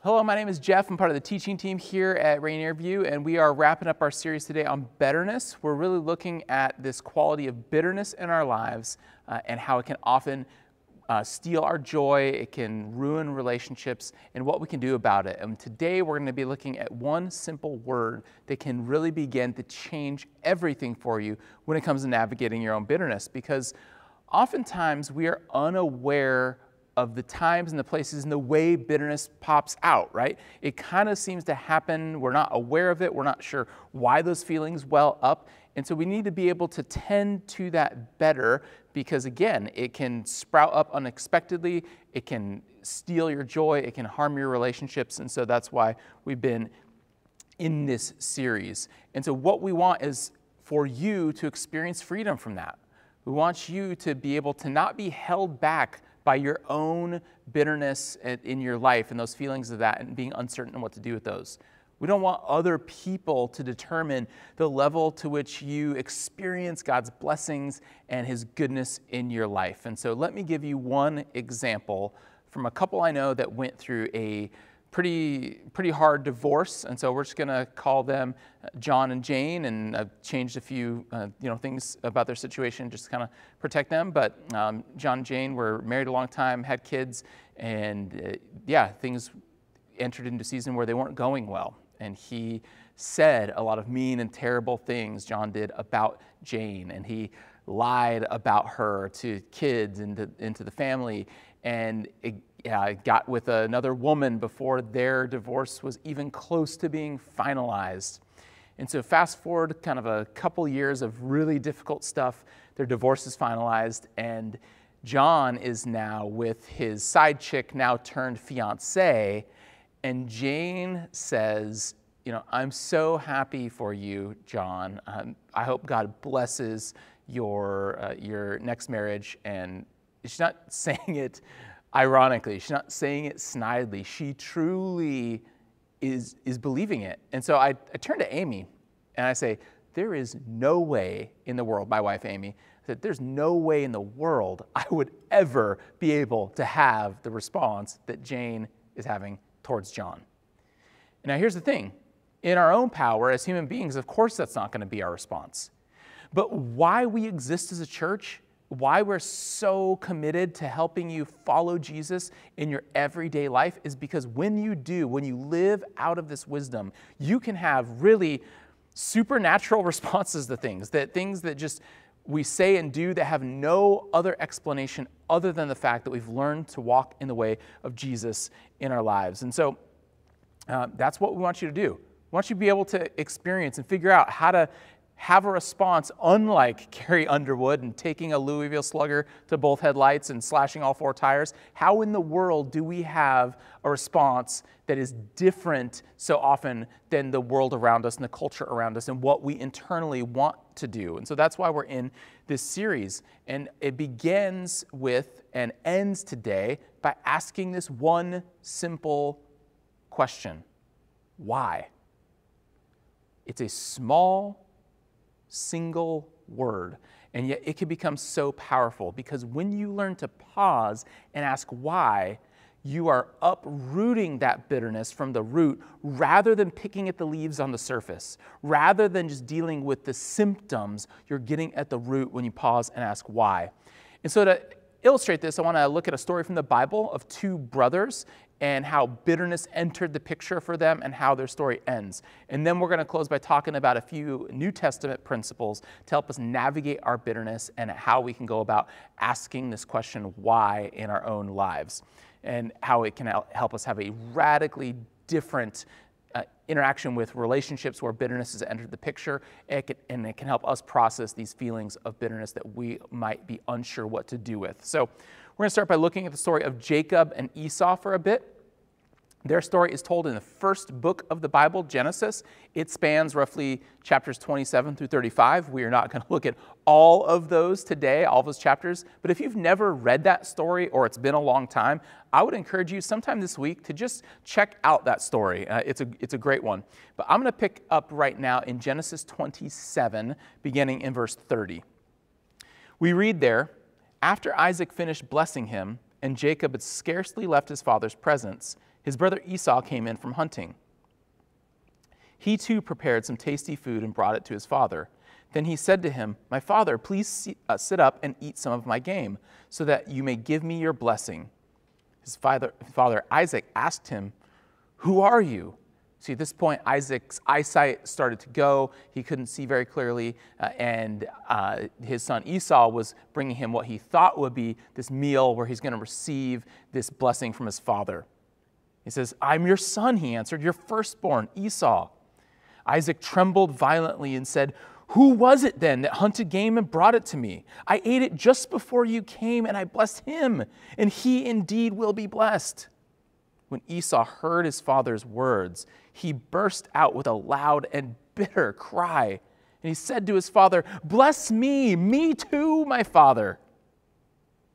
Hello, my name is Jeff. I'm part of the teaching team here at Rainier View, and we are wrapping up our series today on bitterness. We're really looking at this quality of bitterness in our lives and how it can often steal our joy, it can ruin relationships, and what we can do about it. And today we're going to be looking at one simple word that can really begin to change everything for you when it comes to navigating your own bitterness, because oftentimes we are unaware of the times and the places and the way bitterness pops out, right? It kind of seems to happen. We're not aware of it. We're not sure why those feelings well up. And so we need to be able to tend to that better because, again, it can sprout up unexpectedly. It can steal your joy. It can harm your relationships. And so that's why we've been in this series. And so what we want is for you to experience freedom from that. We want you to be able to not be held back by your own bitterness in your life and those feelings of that and being uncertain what to do with those. We don't want other people to determine the level to which you experience God's blessings and His goodness in your life. And so let me give you one example from a couple I know that went through a pretty hard divorce, and so we're just going to call them John and Jane, and I've changed a few things about their situation just to kind of protect them. But John and Jane were married a long time, had kids, and things entered into a season where they weren't going well. And he said a lot of mean and terrible things, John did, about Jane, and he lied about her to kids and into the family, and got with another woman before their divorce was even close to being finalized. And so fast forward kind of a couple years of really difficult stuff, their divorce is finalized, and John is now with his side chick, now turned fiance, and Jane says, I'm so happy for you, John. I hope God blesses your next marriage. And she's not saying it ironically. She's not saying it snidely. She truly is believing it. And so I turn to Amy and I say, there is no way in the world, my wife Amy, that there's no way in the world I would ever be able to have the response that Jane is having towards John. Now here's the thing. In our own power as human beings, of course that's not going to be our response. But why we exist as a church, why we're so committed to helping you follow Jesus in your everyday life is because when you live out of this wisdom, you can have really supernatural responses to things that just we say and do that have no other explanation other than the fact that we've learned to walk in the way of Jesus in our lives. And so that's what we want you to do. We want you to be able to experience and figure out how to have a response unlike Carrie Underwood and taking a Louisville Slugger to both headlights and slashing all 4 tires. How in the world do we have a response that is different so often than the world around us and the culture around us and what we internally want to do? And so that's why we're in this series. And it begins with and ends today by asking this one simple question. Why? It's a small, single word, and yet it can become so powerful because when you learn to pause and ask why, you are uprooting that bitterness from the root rather than picking at the leaves on the surface. Rather than just dealing with the symptoms, you're getting at the root when you pause and ask why. And so to illustrate this, I want to look at a story from the Bible of 2 brothers and how bitterness entered the picture for them and how their story ends. And then we're going to close by talking about a few New Testament principles to help us navigate our bitterness and how we can go about asking this question, why, in our own lives, and how it can help us have a radically different interaction with relationships where bitterness has entered the picture, and it can help us process these feelings of bitterness that we might be unsure what to do with. So we're going to start by looking at the story of Jacob and Esau for a bit. Their story is told in the first book of the Bible, Genesis. It spans roughly chapters 27 through 35. We are not going to look at all of those today, all of those chapters. But if you've never read that story or it's been a long time, I would encourage you sometime this week to just check out that story. It's a great one. But I'm going to pick up right now in Genesis 27, beginning in verse 30. We read there, after Isaac finished blessing him, and Jacob had scarcely left his father's presence, His brother Esau came in from hunting. He too prepared some tasty food and brought it to his father. Then he said to him, "My father, please sit up and eat some of my game, so that you may give me your blessing." His father Isaac asked him, "Who are you?" See, at this point, Isaac's eyesight started to go. He couldn't see very clearly, and his son Esau was bringing him what he thought would be this meal where he's going to receive this blessing from his father. He says, "I'm your son," he answered, "your firstborn, Esau." Isaac trembled violently and said, "Who was it then that hunted game and brought it to me? I ate it just before you came, and I blessed him, and he indeed will be blessed." When Esau heard his father's words, he burst out with a loud and bitter cry. And he said to his father, "Bless me too, my father."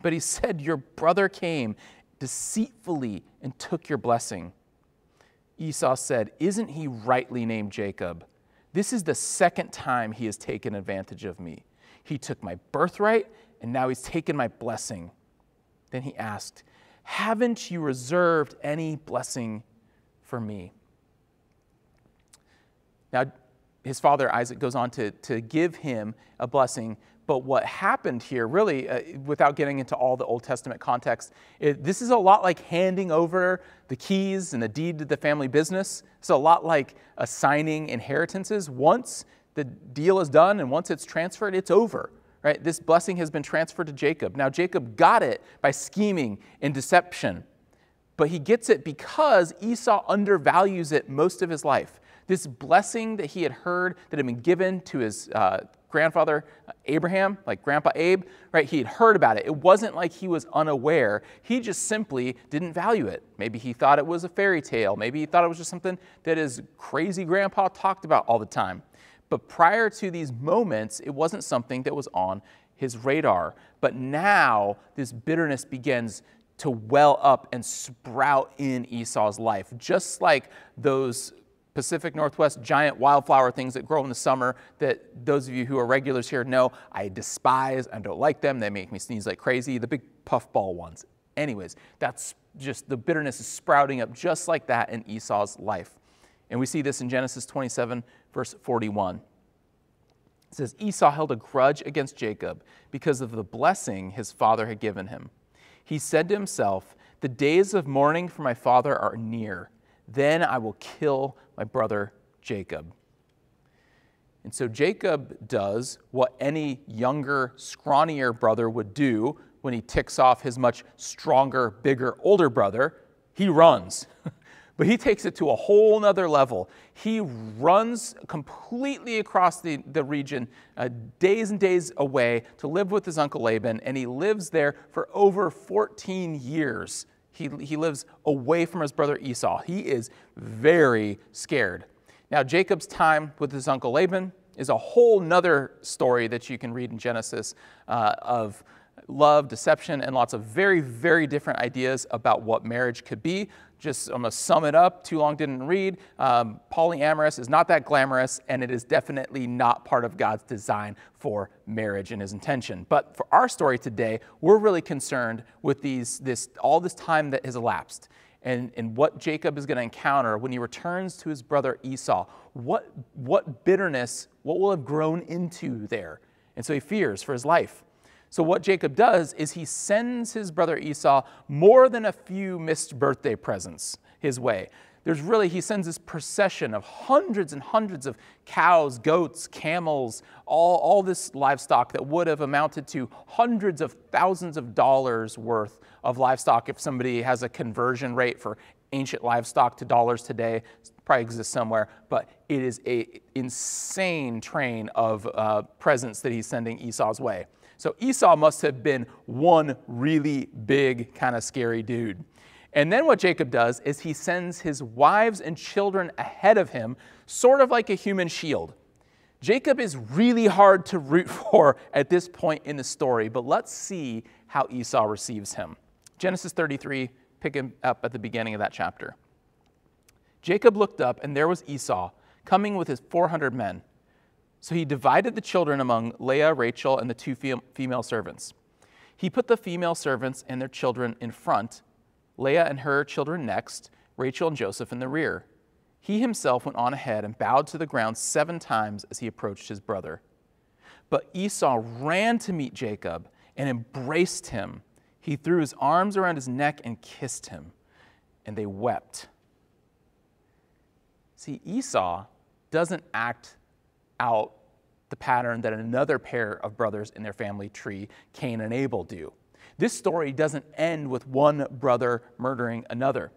But he said, "Your brother came deceitfully and took your blessing." Esau said, "Isn't he rightly named Jacob? This is the second time he has taken advantage of me. He took my birthright, and now he's taken my blessing." Then he asked, "Haven't you reserved any blessing for me?" Now, his father Isaac goes on to give him a blessing. But what happened here, really, without getting into all the Old Testament context, this is a lot like handing over the keys and the deed to the family business. It's a lot like assigning inheritances. Once the deal is done and once it's transferred, it's over. Right? This blessing has been transferred to Jacob. Now, Jacob got it by scheming and deception, but he gets it because Esau undervalues it most of his life. This blessing that he had heard that had been given to his grandfather Abraham, like Grandpa Abe, right? He had heard about it. It wasn't like he was unaware. He just simply didn't value it. Maybe he thought it was a fairy tale. Maybe he thought it was just something that his crazy grandpa talked about all the time. But prior to these moments, it wasn't something that was on his radar. But now this bitterness begins to well up and sprout in Esau's life, just like those Pacific Northwest giant wildflower things that grow in the summer that those of you who are regulars here know I despise. I don't like them. They make me sneeze like crazy. The big puffball ones. Anyways, that's just the bitterness is sprouting up just like that in Esau's life. And we see this in Genesis 27, verse 41. It says, Esau held a grudge against Jacob because of the blessing his father had given him. He said to himself, "The days of mourning for my father are near. Then I will kill my brother Jacob." And so Jacob does what any younger, scrawnier brother would do when he ticks off his much stronger, bigger, older brother. He runs. But he takes it to a whole nother level. He runs completely across the region, days and days away, to live with his uncle Laban, and he lives there for over 14 years. He lives away from his brother Esau. He is very scared. Now, Jacob's time with his uncle Laban is a whole nother story that you can read in Genesis of love, deception, and lots of very, very different ideas about what marriage could be. Just, I'm going to sum it up. Too long didn't read. Polyamorous is not that glamorous, and it is definitely not part of God's design for marriage and his intention. But for our story today, we're really concerned with all this time that has elapsed and what Jacob is going to encounter when he returns to his brother Esau. What bitterness, what will have grown into there? And so he fears for his life. So what Jacob does is he sends his brother Esau more than a few missed birthday presents his way. He sends this procession of hundreds and hundreds of cows, goats, camels, all this livestock that would have amounted to hundreds of thousands of dollars worth of livestock if somebody has a conversion rate for ancient livestock to dollars today. It probably exists somewhere, but it is an insane train of presents that he's sending Esau's way. So Esau must have been one really big, kind of scary dude. And then what Jacob does is he sends his wives and children ahead of him, sort of like a human shield. Jacob is really hard to root for at this point in the story, but let's see how Esau receives him. Genesis 33, pick him up at the beginning of that chapter. Jacob looked up, and there was Esau coming with his 400 men. So he divided the children among Leah, Rachel, and the two female servants. He put the female servants and their children in front, Leah and her children next, Rachel and Joseph in the rear. He himself went on ahead and bowed to the ground 7 times as he approached his brother. But Esau ran to meet Jacob and embraced him. He threw his arms around his neck and kissed him, and they wept. See, Esau doesn't act out the pattern that another pair of brothers in their family tree, Cain and Abel, do. This story doesn't end with one brother murdering another.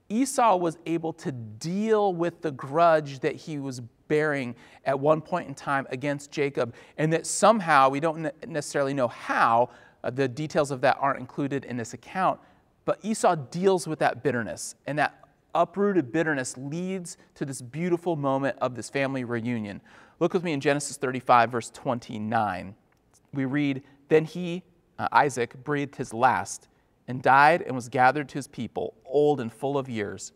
Esau was able to deal with the grudge that he was bearing at one point in time against Jacob, and that somehow, we don't necessarily know how, the details of that aren't included in this account, but Esau deals with that bitterness, and that uprooted bitterness leads to this beautiful moment of this family reunion. Look with me in Genesis 35, verse 29. We read, "Then he, Isaac, breathed his last, and died and was gathered to his people, old and full of years.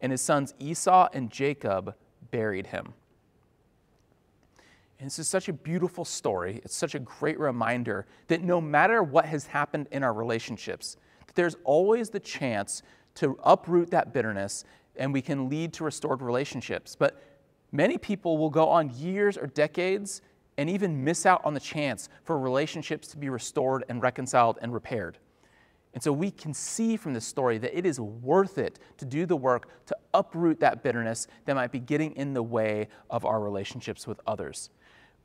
And his sons Esau and Jacob buried him." And this is such a beautiful story. It's such a great reminder that no matter what has happened in our relationships, that there's always the chance to uproot that bitterness, and we can lead to restored relationships. But many people will go on years or decades and even miss out on the chance for relationships to be restored and reconciled and repaired. And so we can see from this story that it is worth it to do the work to uproot that bitterness that might be getting in the way of our relationships with others.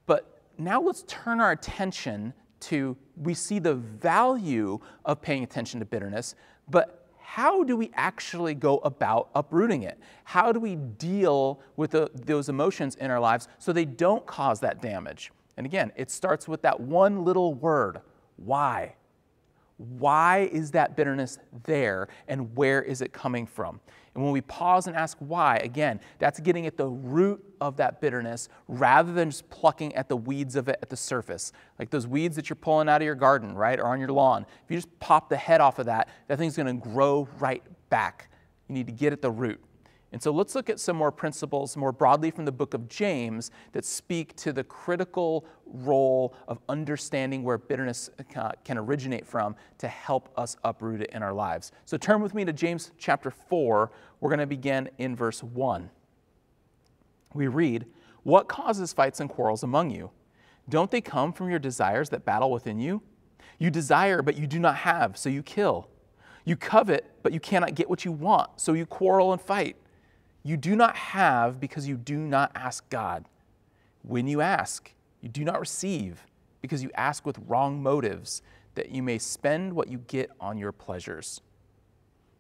But now let's turn our attention to, we see the value of paying attention to bitterness, but how do we actually go about uprooting it? How do we deal with those emotions in our lives so they don't cause that damage? And again, it starts with that one little word, why? Why is that bitterness there, and where is it coming from? And when we pause and ask why, again, that's getting at the root of that bitterness rather than just plucking at the weeds of it at the surface. Like those weeds that you're pulling out of your garden, right, or on your lawn. If you just pop the head off of that, that thing's going to grow right back. You need to get at the root. And so let's look at some more principles more broadly from the book of James that speak to the critical role of understanding where bitterness can originate from to help us uproot it in our lives. So turn with me to James chapter 4. We're going to begin in verse 1. We read, "What causes fights and quarrels among you? Don't they come from your desires that battle within you? You desire, but you do not have, so you kill. You covet, but you cannot get what you want, so you quarrel and fight. You do not have because you do not ask God. When you ask, you do not receive because you ask with wrong motives, that you may spend what you get on your pleasures."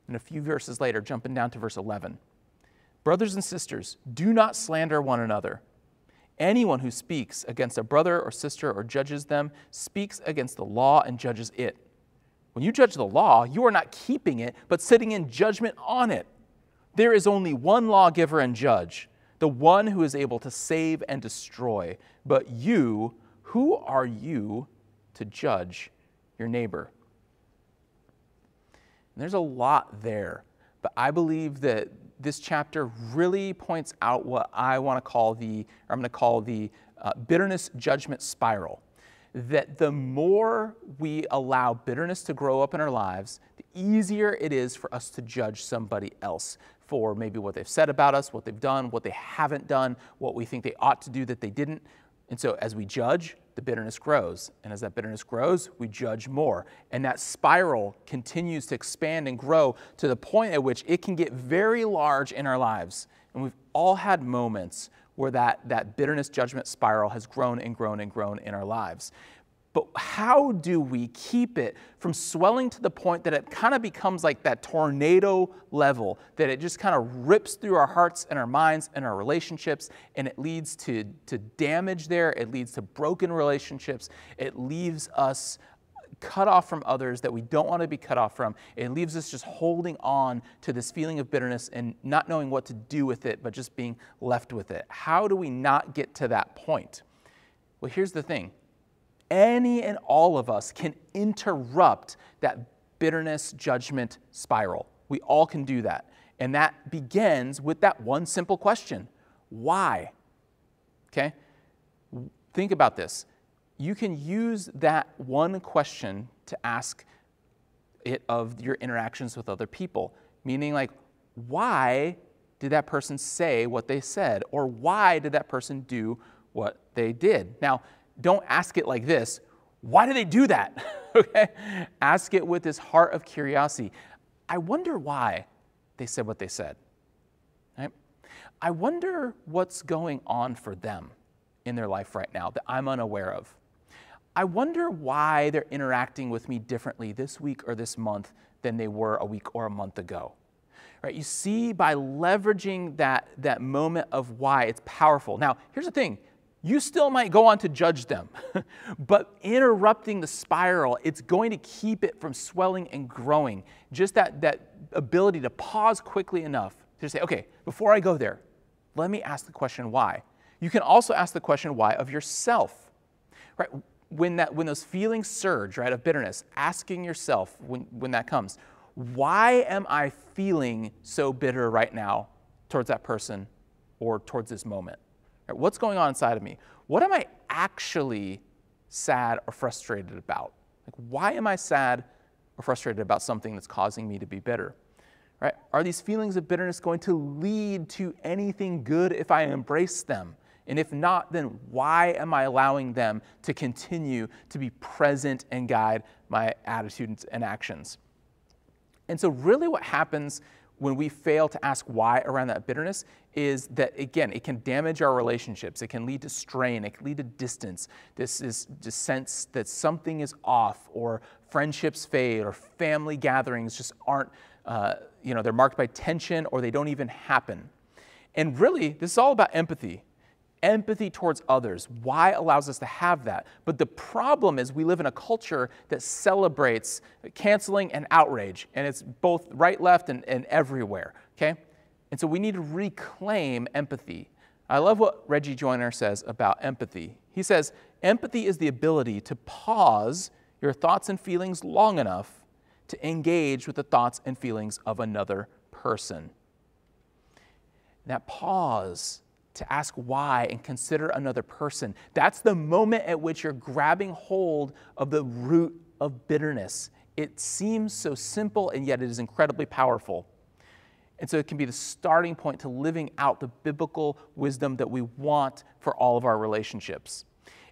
And a few verses later, jumping down to verse 11. "Brothers and sisters, do not slander one another. Anyone who speaks against a brother or sister or judges them speaks against the law and judges it. When you judge the law, you are not keeping it, but sitting in judgment on it. There is only one lawgiver and judge, the one who is able to save and destroy. But you, who are you to judge your neighbor?" And there's a lot there, but I believe that this chapter really points out what I'm going to call the bitterness judgment spiral. That the more we allow bitterness to grow up in our lives, the easier it is for us to judge somebody else for maybe what they've said about us, what they've done, what they haven't done, what we think they ought to do that they didn't. And so as we judge, the bitterness grows. And as that bitterness grows, we judge more. And that spiral continues to expand and grow to the point at which it can get very large in our lives. And we've all had moments where that bitterness judgment spiral has grown and grown and grown in our lives. But how do we keep it from swelling to the point that it kind of becomes like that tornado level, that it just kind of rips through our hearts and our minds and our relationships, and it leads to damage there, it leads to broken relationships, it leaves us cut off from others that we don't want to be cut off from. It leaves us just holding on to this feeling of bitterness and not knowing what to do with it, but just being left with it. How do we not get to that point? Well, here's the thing. Any and all of us can interrupt that bitterness judgment spiral. We all can do that. And that begins with that one simple question. Why? Okay? Think about this. You can use that one question to ask it of your interactions with other people. Meaning like, why did that person say what they said? Or why did that person do what they did? Now, don't ask it like this. Why did they do that? Okay? Ask it with this heart of curiosity. I wonder why they said what they said. Right? I wonder what's going on for them in their life right now that I'm unaware of. I wonder why they're interacting with me differently this week or this month than they were a week or a month ago. Right? You see, by leveraging that moment of why, it's powerful. Now, here's the thing. You still might go on to judge them, but interrupting the spiral, it's going to keep it from swelling and growing. Just that ability to pause quickly enough to say, okay, before I go there, let me ask the question why. You can also ask the question why of yourself. Right? When those feelings surge, right, of bitterness, asking yourself when that comes, why am I feeling so bitter right now towards that person or towards this moment? Right, what's going on inside of me? What am I actually sad or frustrated about? Like, why am I sad or frustrated about something that's causing me to be bitter? Right? Are these feelings of bitterness going to lead to anything good if I embrace them? And if not, then why am I allowing them to continue to be present and guide my attitudes and actions? And so really what happens when we fail to ask why around that bitterness is that, again, it can damage our relationships. It can lead to strain. It can lead to distance. This is just sense that something is off, or friendships fade, or family gatherings just aren't, they're marked by tension, or they don't even happen. And really, this is all about empathy. Empathy towards others. Why allows us to have that? But the problem is we live in a culture that celebrates canceling and outrage, and it's both right, left, and everywhere, okay? And so we need to reclaim empathy. I love what Reggie Joiner says about empathy. He says, empathy is the ability to pause your thoughts and feelings long enough to engage with the thoughts and feelings of another person. That pause to ask why and consider another person. That's the moment at which you're grabbing hold of the root of bitterness. It seems so simple, and yet it is incredibly powerful. And so it can be the starting point to living out the biblical wisdom that we want for all of our relationships.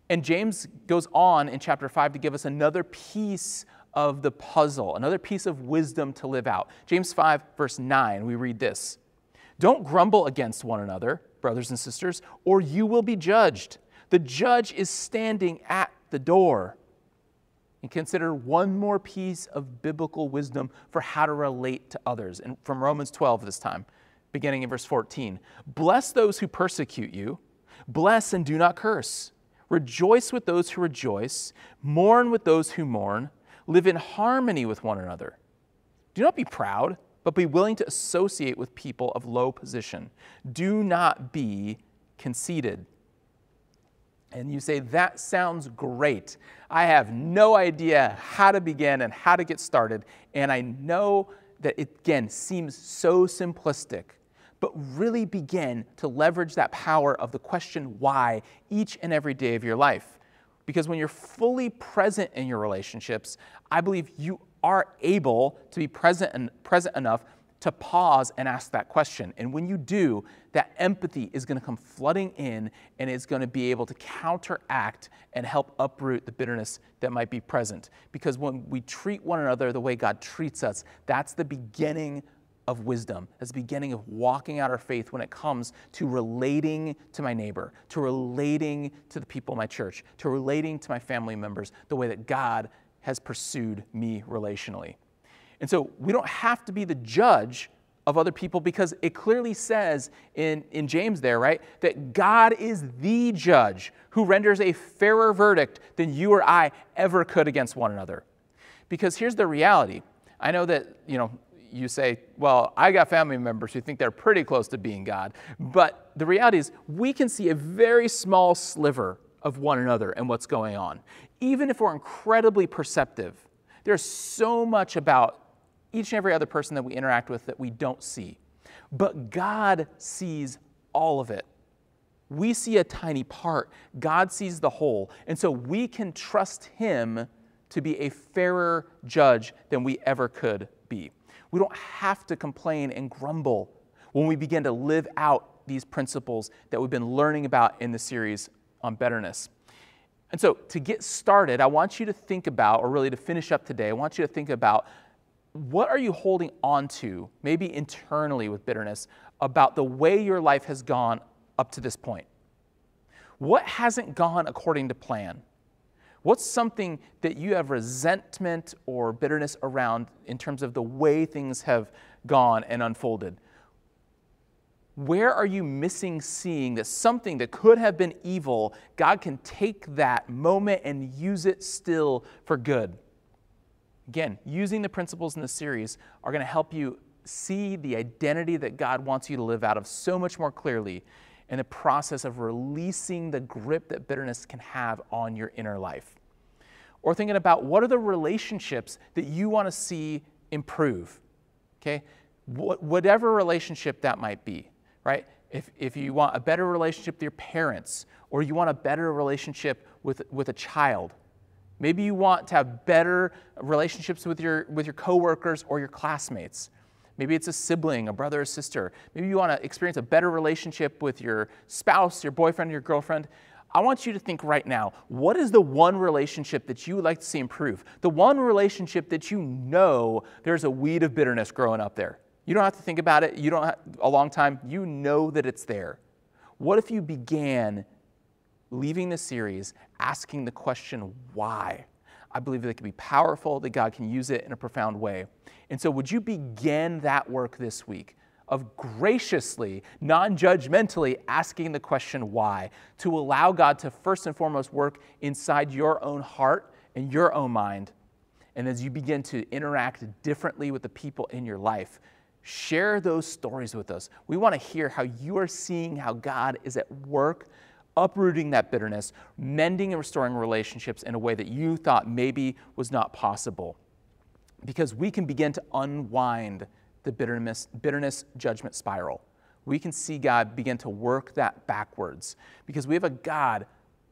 And James goes on in chapter 5 to give us another piece of the puzzle, another piece of wisdom to live out. James 5, verse 9, we read this. Don't grumble against one another, brothers and sisters, or you will be judged. The judge is standing at the door. And consider one more piece of biblical wisdom for how to relate to others. And from Romans 12 this time, beginning in verse 14. Bless those who persecute you. Bless and do not curse. Rejoice with those who rejoice. Mourn with those who mourn. Live in harmony with one another. Do not be proud, but be willing to associate with people of low position. Do not be conceited. And you say, that sounds great. I have no idea how to begin and how to get started. And I know that it, again, seems so simplistic. But really begin to leverage that power of the question why each and every day of your life. Because when you're fully present in your relationships, I believe you are able to be present enough to pause and ask that question. And when you do, that empathy is going to come flooding in, and it's going to be able to counteract and help uproot the bitterness that might be present. Because when we treat one another the way God treats us, that's the beginning of wisdom. That's the beginning of walking out our faith when it comes to relating to my neighbor, to relating to the people in my church, to relating to my family members the way that God has pursued me relationally. And so we don't have to be the judge of other people, because it clearly says in James there, right, that God is the judge who renders a fairer verdict than you or I ever could against one another. Because here's the reality. I know that, you say, well, I got family members who think they're pretty close to being God. But the reality is we can see a very small sliver of one another and what's going on. Even if we're incredibly perceptive, there's so much about each and every other person that we interact with that we don't see. But God sees all of it. We see a tiny part. God sees the whole. And so we can trust Him to be a fairer judge than we ever could be. We don't have to complain and grumble when we begin to live out these principles that we've been learning about in the series on bitterness. And so to get started, I want you to think about, or really to finish up today, I want you to think about, what are you holding on to, maybe internally with bitterness, about the way your life has gone up to this point? What hasn't gone according to plan? What's something that you have resentment or bitterness around in terms of the way things have gone and unfolded? Where are you missing seeing that something that could have been evil, God can take that moment and use it still for good? Again, using the principles in the series are going to help you see the identity that God wants you to live out of so much more clearly in the process of releasing the grip that bitterness can have on your inner life. Or thinking about, what are the relationships that you want to see improve? Okay? Whatever relationship that might be. Right? If you want a better relationship with your parents, or you want a better relationship with a child, maybe you want to have better relationships with your coworkers or your classmates. Maybe it's a sibling, a brother or sister. Maybe you want to experience a better relationship with your spouse, your boyfriend, your girlfriend. I want you to think right now, what is the one relationship that you would like to see improve? The one relationship that you know there's a weed of bitterness growing up there. You don't have to think about it. You don't have a long time. You know that it's there. What if you began leaving the series asking the question, why? I believe that it can be powerful, that God can use it in a profound way. And so would you begin that work this week of graciously, non-judgmentally asking the question why, to allow God to first and foremost work inside your own heart and your own mind. And as you begin to interact differently with the people in your life, share those stories with us. We want to hear how you are seeing how God is at work, uprooting that bitterness, mending and restoring relationships in a way that you thought maybe was not possible. Because we can begin to unwind the bitterness judgment spiral. We can see God begin to work that backwards, because we have a God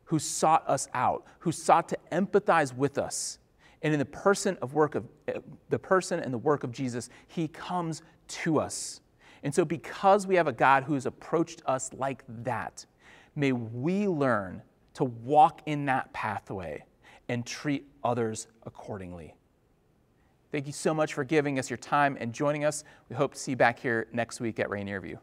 who sought us out, who sought to empathize with us. And in the person and the work of Jesus, he comes to us. And so because we have a God who's approached us like that, may we learn to walk in that pathway and treat others accordingly. Thank you so much for giving us your time and joining us. We hope to see you back here next week at Rainier View.